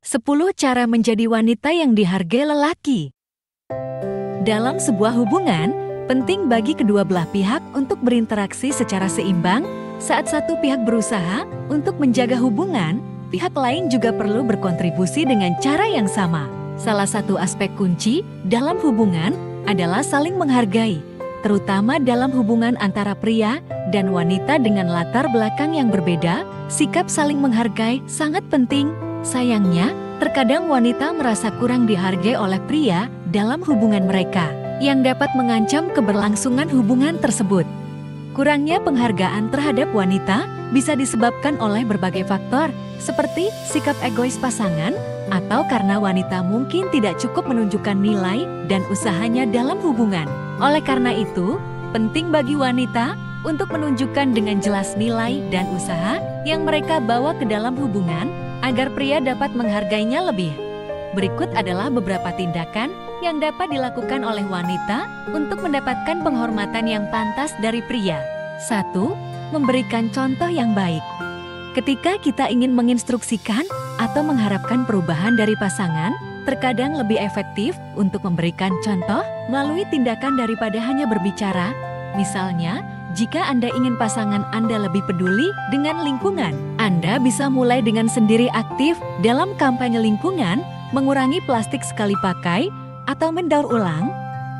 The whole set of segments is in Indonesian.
10 cara menjadi wanita yang dihargai lelaki. Dalam sebuah hubungan, penting bagi kedua belah pihak untuk berinteraksi secara seimbang. Saat satu pihak berusaha untuk menjaga hubungan, pihak lain juga perlu berkontribusi dengan cara yang sama. Salah satu aspek kunci dalam hubungan adalah saling menghargai, terutama dalam hubungan antara pria dan wanita dengan latar belakang yang berbeda. Sikap saling menghargai sangat penting. Sayangnya, terkadang wanita merasa kurang dihargai oleh pria dalam hubungan mereka, yang dapat mengancam keberlangsungan hubungan tersebut. Kurangnya penghargaan terhadap wanita bisa disebabkan oleh berbagai faktor, seperti sikap egois pasangan, atau karena wanita mungkin tidak cukup menunjukkan nilai dan usahanya dalam hubungan. Oleh karena itu, penting bagi wanita untuk menunjukkan dengan jelas nilai dan usaha yang mereka bawa ke dalam hubungan, agar pria dapat menghargainya lebih. Berikut adalah beberapa tindakan yang dapat dilakukan oleh wanita untuk mendapatkan penghormatan yang pantas dari pria. 1. Memberikan contoh yang baik. Ketika kita ingin menginstruksikan atau mengharapkan perubahan dari pasangan, terkadang lebih efektif untuk memberikan contoh melalui tindakan daripada hanya berbicara. Misalnya, jika Anda ingin pasangan Anda lebih peduli dengan lingkungan, Anda bisa mulai dengan sendiri aktif dalam kampanye lingkungan, mengurangi plastik sekali pakai, atau mendaur ulang.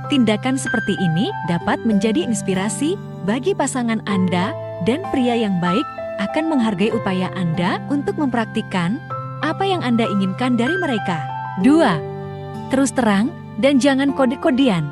Tindakan seperti ini dapat menjadi inspirasi bagi pasangan Anda, dan pria yang baik akan menghargai upaya Anda untuk mempraktikkan apa yang Anda inginkan dari mereka. 2. Terus terang dan jangan kode-kodean.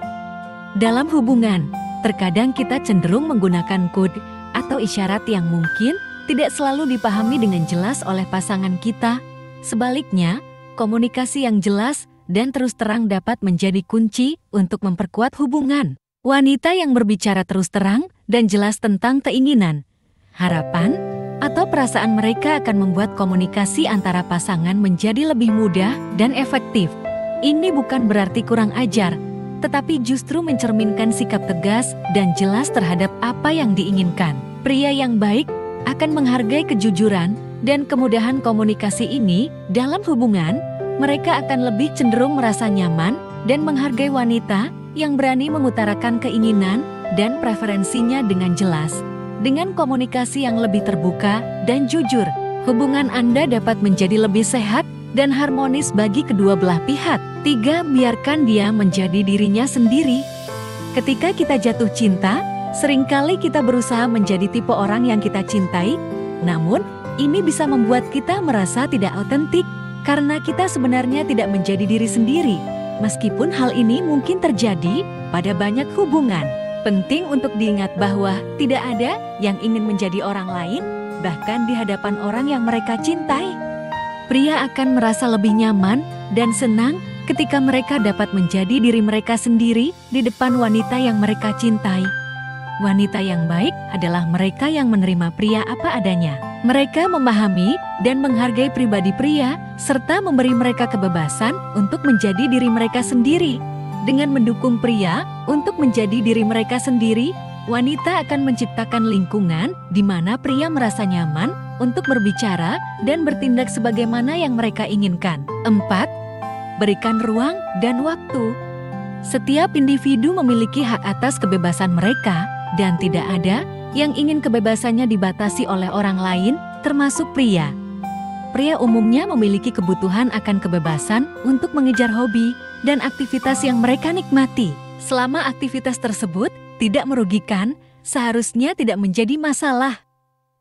Dalam hubungan, terkadang kita cenderung menggunakan kode atau isyarat yang mungkin tidak selalu dipahami dengan jelas oleh pasangan kita. Sebaliknya, komunikasi yang jelas dan terus terang dapat menjadi kunci untuk memperkuat hubungan. Wanita yang berbicara terus terang dan jelas tentang keinginan, harapan, atau perasaan mereka akan membuat komunikasi antara pasangan menjadi lebih mudah dan efektif. Ini bukan berarti kurang ajar, tetapi justru mencerminkan sikap tegas dan jelas terhadap apa yang diinginkan. Pria yang baik akan menghargai kejujuran dan kemudahan komunikasi ini dalam hubungan. Mereka akan lebih cenderung merasa nyaman dan menghargai wanita yang berani mengutarakan keinginan dan preferensinya dengan jelas. Dengan komunikasi yang lebih terbuka dan jujur, hubungan Anda dapat menjadi lebih sehat dan harmonis bagi kedua belah pihak. 3. Biarkan dia menjadi dirinya sendiri. Ketika kita jatuh cinta, seringkali kita berusaha menjadi tipe orang yang kita cintai. Namun, ini bisa membuat kita merasa tidak otentik karena kita sebenarnya tidak menjadi diri sendiri. Meskipun hal ini mungkin terjadi pada banyak hubungan, penting untuk diingat bahwa tidak ada yang ingin menjadi orang lain, bahkan di hadapan orang yang mereka cintai. Pria akan merasa lebih nyaman dan senang ketika mereka dapat menjadi diri mereka sendiri di depan wanita yang mereka cintai. Wanita yang baik adalah mereka yang menerima pria apa adanya. Mereka memahami dan menghargai pribadi pria, serta memberi mereka kebebasan untuk menjadi diri mereka sendiri. Dengan mendukung pria untuk menjadi diri mereka sendiri, wanita akan menciptakan lingkungan di mana pria merasa nyaman untuk berbicara dan bertindak sebagaimana yang mereka inginkan. 4. Berikan ruang dan waktu. Setiap individu memiliki hak atas kebebasan mereka, dan tidak ada yang ingin kebebasannya dibatasi oleh orang lain, termasuk pria. Pria umumnya memiliki kebutuhan akan kebebasan untuk mengejar hobi dan aktivitas yang mereka nikmati. Selama aktivitas tersebut tidak merugikan, seharusnya tidak menjadi masalah.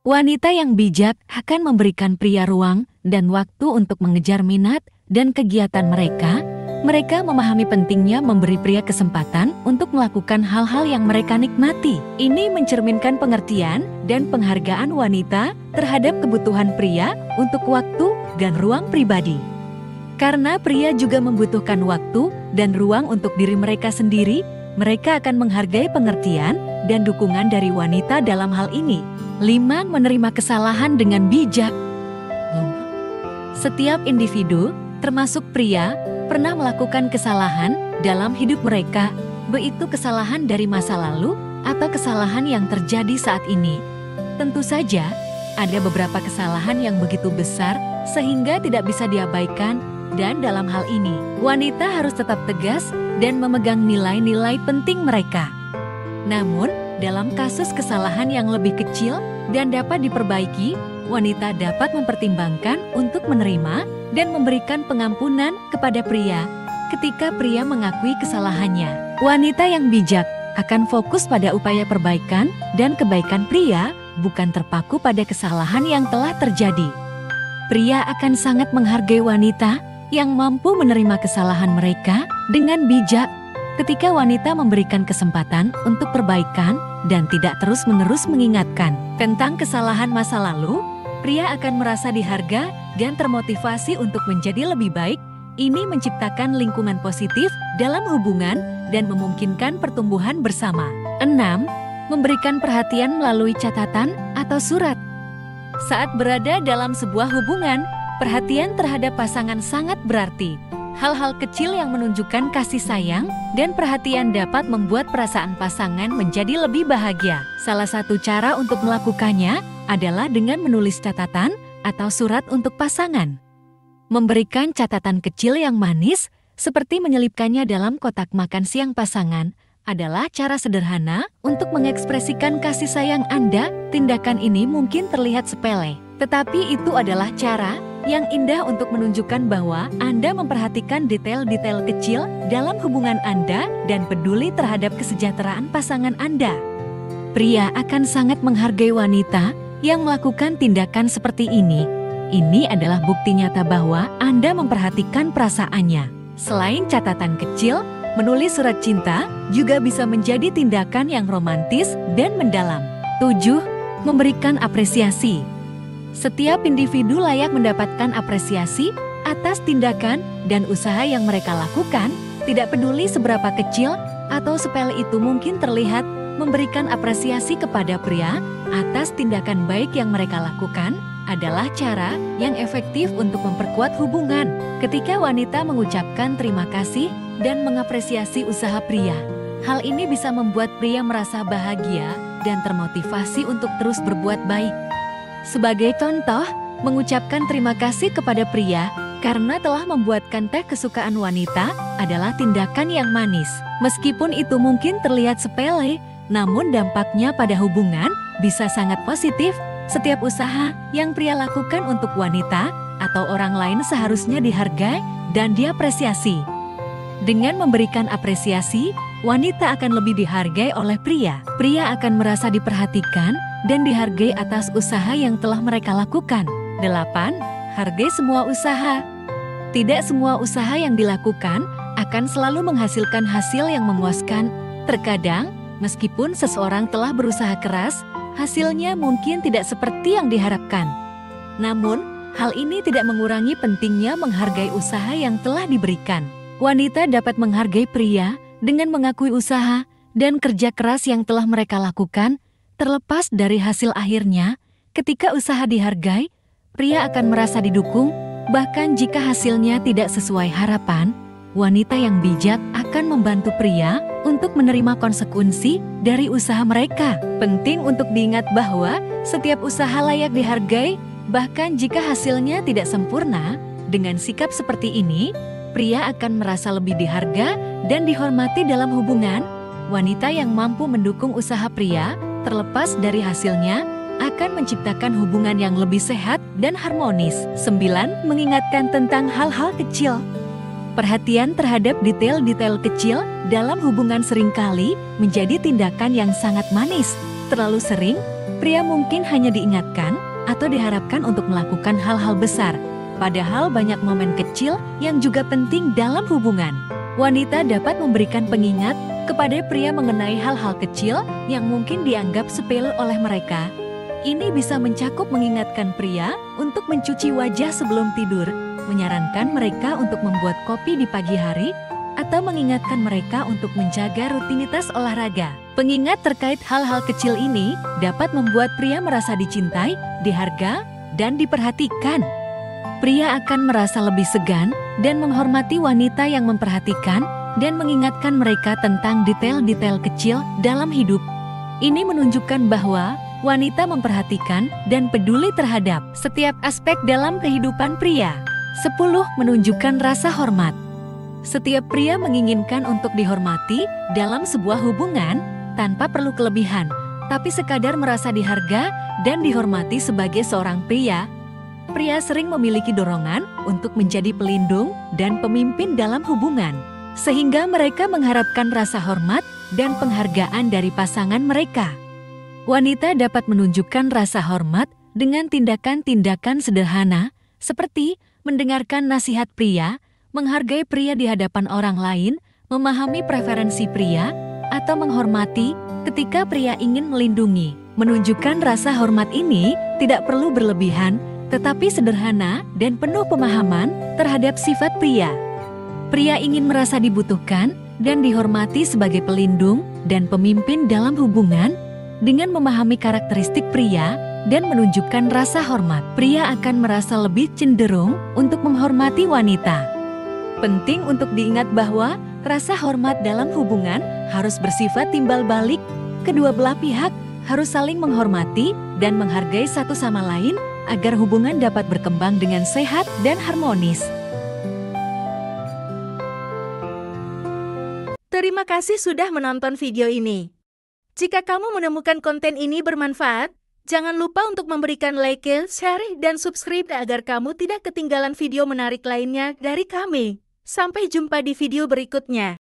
Wanita yang bijak akan memberikan pria ruang dan waktu untuk mengejar minat dan kegiatan mereka. Mereka memahami pentingnya memberi pria kesempatan untuk melakukan hal-hal yang mereka nikmati. Ini mencerminkan pengertian dan penghargaan wanita terhadap kebutuhan pria untuk waktu dan ruang pribadi. Karena pria juga membutuhkan waktu dan ruang untuk diri mereka sendiri, mereka akan menghargai pengertian dan dukungan dari wanita dalam hal ini. 5. Menerima kesalahan dengan bijak. Setiap individu, termasuk pria, pernah melakukan kesalahan dalam hidup mereka, baik itu kesalahan dari masa lalu atau kesalahan yang terjadi saat ini. Tentu saja, Ada beberapa kesalahan yang begitu besar sehingga tidak bisa diabaikan, dan dalam hal ini, wanita harus tetap tegas dan memegang nilai-nilai penting mereka. Namun, dalam kasus kesalahan yang lebih kecil dan dapat diperbaiki, wanita dapat mempertimbangkan untuk menerima dan memberikan pengampunan kepada pria ketika pria mengakui kesalahannya. Wanita yang bijak akan fokus pada upaya perbaikan dan kebaikan pria, bukan terpaku pada kesalahan yang telah terjadi. Pria akan sangat menghargai wanita yang mampu menerima kesalahan mereka dengan bijak ketika wanita memberikan kesempatan untuk perbaikan dan tidak terus-menerus mengingatkan tentang kesalahan masa lalu. Pria akan merasa diharga dan termotivasi untuk menjadi lebih baik. Ini menciptakan lingkungan positif dalam hubungan dan memungkinkan pertumbuhan bersama. 6. Memberikan perhatian melalui catatan atau surat. Saat berada dalam sebuah hubungan, perhatian terhadap pasangan sangat berarti. Hal-hal kecil yang menunjukkan kasih sayang dan perhatian dapat membuat perasaan pasangan menjadi lebih bahagia. Salah satu cara untuk melakukannya adalah dengan menulis catatan atau surat untuk pasangan. Memberikan catatan kecil yang manis, seperti menyelipkannya dalam kotak makan siang pasangan, adalah cara sederhana untuk mengekspresikan kasih sayang Anda. Tindakan ini mungkin terlihat sepele, tetapi itu adalah cara yang indah untuk menunjukkan bahwa Anda memperhatikan detail-detail kecil dalam hubungan Anda dan peduli terhadap kesejahteraan pasangan Anda. Pria akan sangat menghargai wanita yang melakukan tindakan seperti ini. Ini adalah bukti nyata bahwa Anda memperhatikan perasaannya. Selain catatan kecil, menulis surat cinta juga bisa menjadi tindakan yang romantis dan mendalam. 7. Memberikan apresiasi. Setiap individu layak mendapatkan apresiasi atas tindakan dan usaha yang mereka lakukan, tidak peduli seberapa kecil atau sepele itu mungkin terlihat. Memberikan apresiasi kepada pria atas tindakan baik yang mereka lakukan adalah cara yang efektif untuk memperkuat hubungan. Ketika wanita mengucapkan terima kasih dan mengapresiasi usaha pria, hal ini bisa membuat pria merasa bahagia dan termotivasi untuk terus berbuat baik. Sebagai contoh, mengucapkan terima kasih kepada pria karena telah membuatkan teh kesukaan wanita adalah tindakan yang manis. Meskipun itu mungkin terlihat sepele, namun dampaknya pada hubungan bisa sangat positif. Setiap usaha yang pria lakukan untuk wanita atau orang lain seharusnya dihargai dan diapresiasi. Dengan memberikan apresiasi, wanita akan lebih dihargai oleh pria. Pria akan merasa diperhatikan dan dihargai atas usaha yang telah mereka lakukan. 8. Hargai semua usaha. Tidak semua usaha yang dilakukan akan selalu menghasilkan hasil yang memuaskan. Terkadang, meskipun seseorang telah berusaha keras, hasilnya mungkin tidak seperti yang diharapkan. Namun, hal ini tidak mengurangi pentingnya menghargai usaha yang telah diberikan. Wanita dapat menghargai pria dengan mengakui usaha dan kerja keras yang telah mereka lakukan, terlepas dari hasil akhirnya. Ketika usaha dihargai, pria akan merasa didukung, bahkan jika hasilnya tidak sesuai harapan. Wanita yang bijak akan membantu pria untuk menerima konsekuensi dari usaha mereka. Penting untuk diingat bahwa setiap usaha layak dihargai, bahkan jika hasilnya tidak sempurna. Dengan sikap seperti ini, pria akan merasa lebih diharga dan dihormati dalam hubungan. Wanita yang mampu mendukung usaha pria, terlepas dari hasilnya, akan menciptakan hubungan yang lebih sehat dan harmonis. 9. Mengingatkan tentang hal-hal kecil. Perhatian terhadap detail-detail kecil dalam hubungan seringkali menjadi tindakan yang sangat manis. Terlalu sering, pria mungkin hanya diingatkan atau diharapkan untuk melakukan hal-hal besar. Padahal banyak momen kecil yang juga penting dalam hubungan. Wanita dapat memberikan pengingat kepada pria mengenai hal-hal kecil yang mungkin dianggap sepele oleh mereka. Ini bisa mencakup mengingatkan pria untuk mencuci wajah sebelum tidur, menyarankan mereka untuk membuat kopi di pagi hari, atau mengingatkan mereka untuk menjaga rutinitas olahraga. Pengingat terkait hal-hal kecil ini dapat membuat pria merasa dicintai, dihargai, dan diperhatikan. Pria akan merasa lebih segan dan menghormati wanita yang memperhatikan dan mengingatkan mereka tentang detail-detail kecil dalam hidup. Ini menunjukkan bahwa Wanita memperhatikan dan peduli terhadap setiap aspek dalam kehidupan pria. 10. Menunjukkan rasa hormat. Setiap pria menginginkan untuk dihormati dalam sebuah hubungan tanpa perlu kelebihan, tapi sekadar merasa diharga dan dihormati sebagai seorang pria. Pria sering memiliki dorongan untuk menjadi pelindung dan pemimpin dalam hubungan, sehingga mereka mengharapkan rasa hormat dan penghargaan dari pasangan mereka. Wanita dapat menunjukkan rasa hormat dengan tindakan-tindakan sederhana, seperti mendengarkan nasihat pria, menghargai pria di hadapan orang lain, memahami preferensi pria, atau menghormati ketika pria ingin melindungi. Menunjukkan rasa hormat ini tidak perlu berlebihan, tetapi sederhana dan penuh pemahaman terhadap sifat pria. Pria ingin merasa dibutuhkan dan dihormati sebagai pelindung dan pemimpin dalam hubungan. Dengan memahami karakteristik pria dan menunjukkan rasa hormat, pria akan merasa lebih cenderung untuk menghormati wanita. Penting untuk diingat bahwa rasa hormat dalam hubungan harus bersifat timbal balik. Kedua belah pihak harus saling menghormati dan menghargai satu sama lain agar hubungan dapat berkembang dengan sehat dan harmonis. Terima kasih sudah menonton video ini. Jika kamu menemukan konten ini bermanfaat, jangan lupa untuk memberikan like, share, dan subscribe agar kamu tidak ketinggalan video menarik lainnya dari kami. Sampai jumpa di video berikutnya.